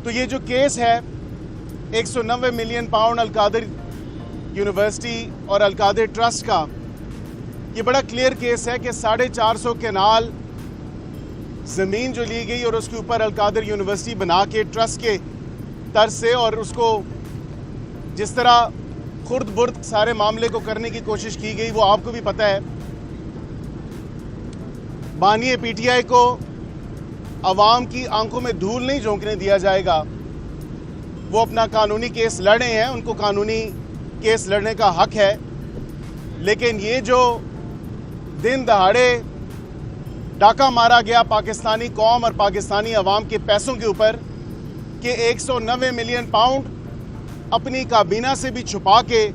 तो ये जो केस है 190 मिलियन पाउंड अलकादिर यूनिवर्सिटी और अलकादिर ट्रस्ट का, ये बड़ा क्लियर केस है कि 450 केनाल ज़मीन जो ली गई और उसके ऊपर अलकादिर यूनिवर्सिटी बना के ट्रस्ट के तर्ज से, और उसको जिस तरह खुर्द बुर्द सारे मामले को करने की कोशिश की गई वो आपको भी पता है। बानिए पीटीआई को अवाम की आंखों में धूल नहीं झोंकने दिया जाएगा। वो अपना कानूनी केस लड़े हैं, उनको कानूनी केस लड़ने का हक है, लेकिन ये जो दिन दहाड़े डाका मारा गया पाकिस्तानी कौम और पाकिस्तानी अवाम के पैसों के ऊपर कि 190 मिलियन पाउंड अपनी काबीना से भी छुपा के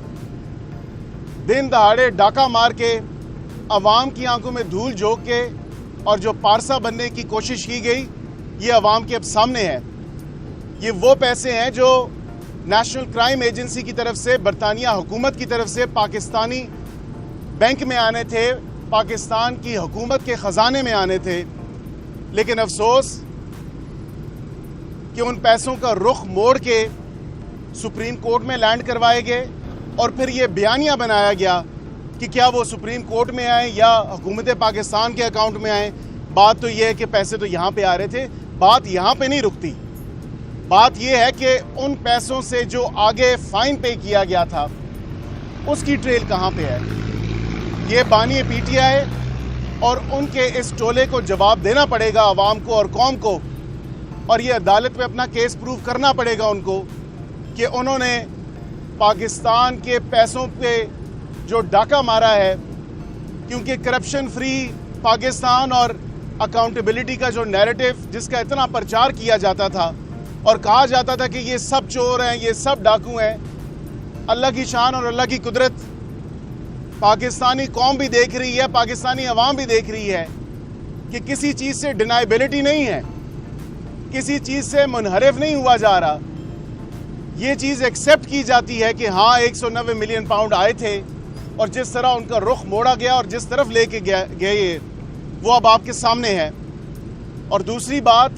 दिन दहाड़े डाका मार के अवाम की आंखों में धूल झोंक के और जो पारसा बनने की कोशिश की गई, ये अवाम के अब सामने है। ये वो पैसे हैं जो नेशनल क्राइम एजेंसी की तरफ से, बरतानिया हुकूमत की तरफ से पाकिस्तानी बैंक में आने थे, पाकिस्तान की हुकूमत के ख़जाने में आने थे। लेकिन अफसोस कि उन पैसों का रुख मोड़ के सुप्रीम कोर्ट में लैंड करवाए गए और फिर ये बयानिया बनाया गया कि क्या वो सुप्रीम कोर्ट में आए या हुकूमत पाकिस्तान के अकाउंट में आए। बात तो ये है कि पैसे तो यहाँ पे आ रहे थे। बात यहाँ पे नहीं रुकती। बात ये है कि उन पैसों से जो आगे फाइन पे किया गया था उसकी ट्रेल कहाँ पे है। ये बानी पीटीआई और उनके इस टोले को जवाब देना पड़ेगा अवाम को और कौम को, और ये अदालत में अपना केस प्रूव करना पड़ेगा उनको कि उन्होंने पाकिस्तान के पैसों पे जो डाका मारा है। क्योंकि करप्शन फ्री पाकिस्तान और अकाउंटेबिलिटी का जो नैरेटिव जिसका इतना प्रचार किया जाता था और कहा जाता था कि ये सब चोर हैं, ये सब डाकू हैं, अल्लाह की शान और अल्लाह की कुदरत पाकिस्तानी कौम भी देख रही है, पाकिस्तानी अवाम भी देख रही है कि किसी चीज़ से डिनाइबिलिटी नहीं है, किसी चीज़ से मुनहरिफ नहीं हुआ जा रहा। ये चीज़ एक्सेप्ट की जाती है कि हाँ 190 मिलियन पाउंड आए थे और जिस तरह उनका रुख मोड़ा गया और जिस तरफ लेके गए वो अब आपके सामने है। और दूसरी बात,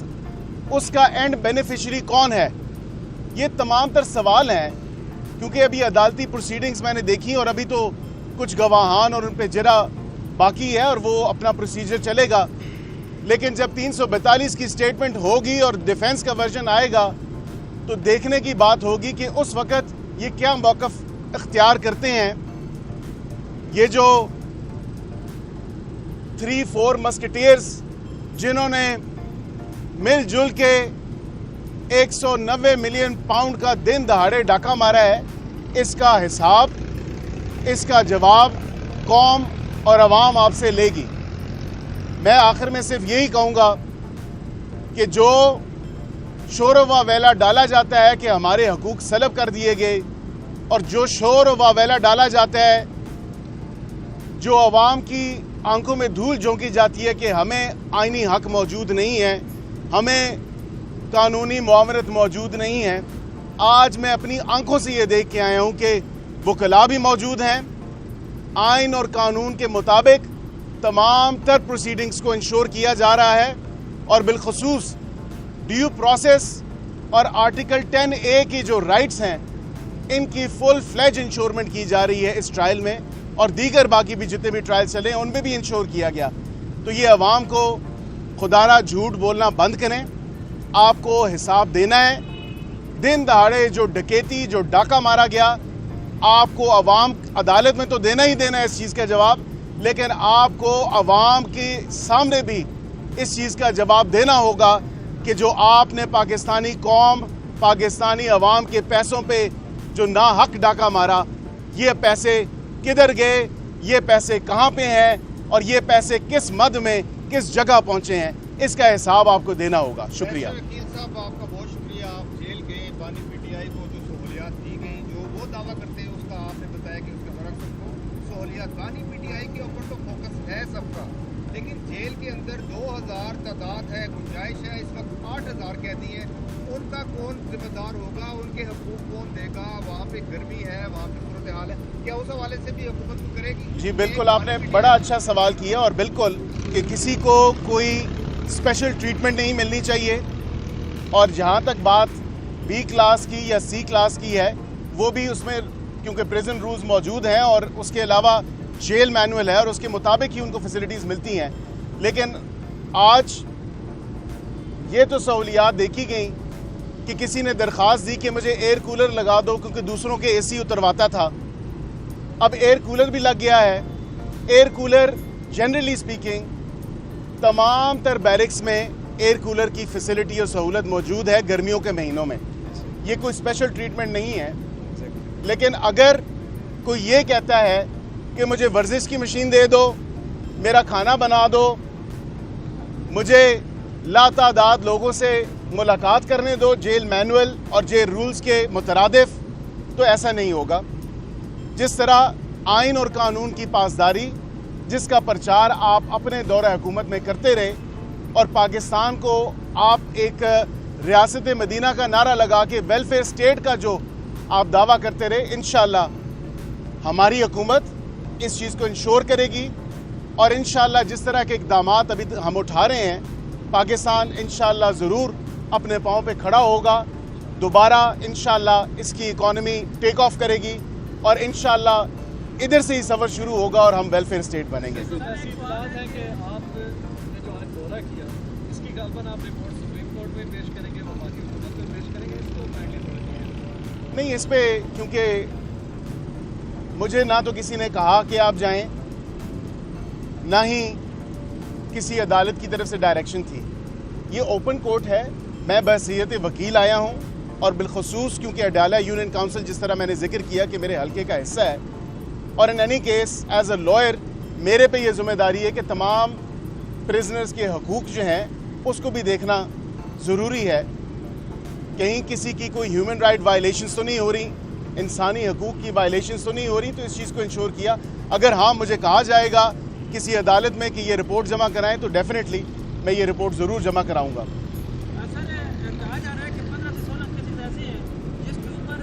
उसका एंड बेनिफिशियरी कौन है, ये तमाम तर सवाल हैं। क्योंकि अभी अदालती प्रोसीडिंग्स मैंने देखी और अभी तो कुछ गवाहान और उन पर जरा बाकी है और वो अपना प्रोसीजर चलेगा। लेकिन जब 342 की स्टेटमेंट होगी और डिफेंस का वर्जन आएगा तो देखने की बात होगी कि उस वक़्त ये क्या मौक़िफ़ इख्तियार करते हैं। ये जो 3-4 मस्केटियर्स जिन्होंने मिलजुल के 190 मिलियन पाउंड का दिन दहाड़े डाका मारा है, इसका हिसाब, इसका जवाब कौम और अवाम आपसे लेगी। मैं आखिर में सिर्फ यही कहूँगा कि जो शोर व वावेला डाला जाता है कि हमारे हकूक़ सलब कर दिए गए, और जो शोर व वावेला डाला जाता है, जो अवाम की आंखों में धूल झोंकी जाती है कि हमें आईनी हक मौजूद नहीं है, हमें कानूनी मुआवरत मौजूद नहीं है। आज मैं अपनी आंखों से ये देख के आया हूँ कि वकला भी मौजूद हैं। आइन और कानून के मुताबिक तमाम तर प्रोसीडिंग्स को इंश्योर किया जा रहा है और बिलखसूस ड्यू प्रोसेस और आर्टिकल 10A की जो राइट्स हैं इनकी फुल फ्लेज इंश्योरमेंट की जा रही है इस ट्रायल में, और दीगर बाकी भी जितने भी ट्रायल चले हैं उनमें भी इंश्योर किया गया। तो ये अवाम को खुदारा झूठ बोलना बंद करें, आपको हिसाब देना है। दिन दहाड़े जो डकैती, जो डाका मारा गया, आपको अवाम अदालत में तो देना ही देना है इस चीज़ का जवाब, लेकिन आपको अवाम के सामने भी इस चीज़ का जवाब देना होगा कि जो आपने पाकिस्तानी कौम, पाकिस्तानी अवाम के पैसों पे जो नाहक डाका मारा, ये पैसे किधर गए, ये पैसे कहाँ पे हैं और ये पैसे किस मद में, किस जगह पहुँचे हैं, इसका हिसाब आपको देना होगा। शुक्रिया वकील साहब, आपका बहुत शुक्रिया। आप जेल गए, बानी पीटीआई को जो सहूलियात दी गई, जो वो दावा करते हैं उसका आपने बताया कि उसके बरक्स सबको सहूलियात, बानी पीटीआई के ऊपर तो फोकस है सबका, लेकिन जेल के अंदर 2000 तादाद है, गुंजाइश है, इस वक्त 8000 कैदी हैं। उनका कौन जिम्मेदार होगा, उनके हकूक कौन देगा? वहाँ पे गर्मी है, वहाँ पे सूरत हाल है, क्या उस हवाले से भी हुकूमत को करेगी? जी बिल्कुल, आपने बड़ा अच्छा सवाल किया, और बिल्कुल कि किसी को कोई स्पेशल ट्रीटमेंट नहीं मिलनी चाहिए। और जहाँ तक बात बी क्लास की या सी क्लास की है, वो भी उसमें क्योंकि प्रिजन रूल्स मौजूद हैं और उसके अलावा जेल मैनुअल है और उसके मुताबिक ही उनको फैसिलिटीज़ मिलती हैं। लेकिन आज ये तो सहूलियात देखी गई कि किसी ने दरख्वास्त दी कि मुझे एयर कूलर लगा दो क्योंकि दूसरों के एसी उतरवाता था। अब एयर कूलर भी लग गया है। एयर कूलर जनरली स्पीकिंग तमाम तर बैरिक्स में एयर कूलर की फैसिलिटी और सहूलत मौजूद है गर्मियों के महीनों में। ये कोई स्पेशल ट्रीटमेंट नहीं है। लेकिन अगर कोई ये कहता है कि मुझे वर्जिश की मशीन दे दो, मेरा खाना बना दो, मुझे लातादाद लोगों से मुलाकात करने दो जेल मैनुअल और जेल रूल्स के मुतरादिफ, तो ऐसा नहीं होगा। जिस तरह आइन और कानून की पासदारी जिसका प्रचार आप अपने दौरे हुकूमत में करते रहे और पाकिस्तान को आप एक रियासत मदीना का नारा लगा के वेलफेयर स्टेट का जो आप दावा करते रहे, इंशाअल्लाह हमारी हुकूमत इस चीज़ को इंश्योर करेगी और इंशाअल्लाह जिस तरह के इक़दामात अभी हम उठा रहे हैं, पाकिस्तान इंशाअल्लाह ज़रूर अपने पाँव पे खड़ा होगा। दोबारा इंशाअल्लाह इसकी इकॉनमी टेक ऑफ करेगी और इंशाअल्लाह इधर से ही सफ़र शुरू होगा और हम वेलफेयर स्टेट बनेंगे। ऐसी बात है कि आपने जो आज दौरा किया, इसकी गालबन आप रिपोर्ट सुप्रीम कोर्ट में पेश करेंगे, वफाकी हुकूमत में पेश करेंगे, इसको नहीं, इस पे क्योंकि मुझे ना तो किसी ने कहा कि आप जाएं, ना ही किसी अदालत की तरफ से डायरेक्शन थी। ये ओपन कोर्ट है, मैं बहसीयत वकील आया हूँ और बिलखसूस क्योंकि अडाला यूनियन काउंसिल जिस तरह मैंने जिक्र किया कि मेरे हल्के का हिस्सा है और in any case as a lawyer मेरे पे ये जिम्मेदारी है कि तमाम प्रिजनर्स के हकूक़ जो हैं उसको भी देखना ज़रूरी है। कहीं किसी की कोई ह्यूमन राइट वायलेशंस तो नहीं हो रही, इंसानी हकूक़ की वायलेशंस तो नहीं हो रही, तो इस चीज़ को इंश्योर किया। अगर हाँ मुझे कहा जाएगा किसी अदालत में कि ये रिपोर्ट जमा कराएं तो डेफिनेटली मैं ये रिपोर्ट ज़रूर जमा कराऊंगा। सर, कहा जा रहा है कि 15 से 16 केसेस ऐसे हैं जिसके ऊपर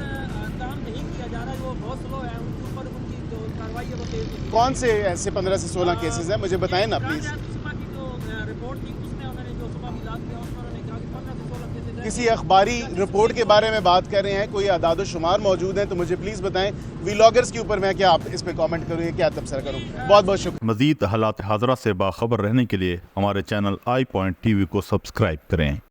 काम नहीं किया जा रहा है, वो बहुत स्लो है, उनके ऊपर उनकी जो कार्रवाई है वो तेज। कौन से ऐसे 15 से 16 केसेस हैं, मुझे बताएं ना प्लीज़। सुबह की जो रिपोर्ट थी उसमें उन्होंने जो सुबह मिलाद किया उसमें उन्होंने कहा कि 15 से 16 केसेस किसी अखबारी रिपोर्ट के बारे में बात कर रहे हैं, कोई आदाद शुमार मौजूद हैं तो मुझे प्लीज़ बताएं। व्लॉगर्स के ऊपर मैं क्या आप इस पे कमेंट करूँ, क्या तबसरा करूँ? बहुत बहुत शुक्रिया। मज़ीद हालात हाज़रा से बाखबर रहने के लिए हमारे चैनल iPoint TV को सब्सक्राइब करें।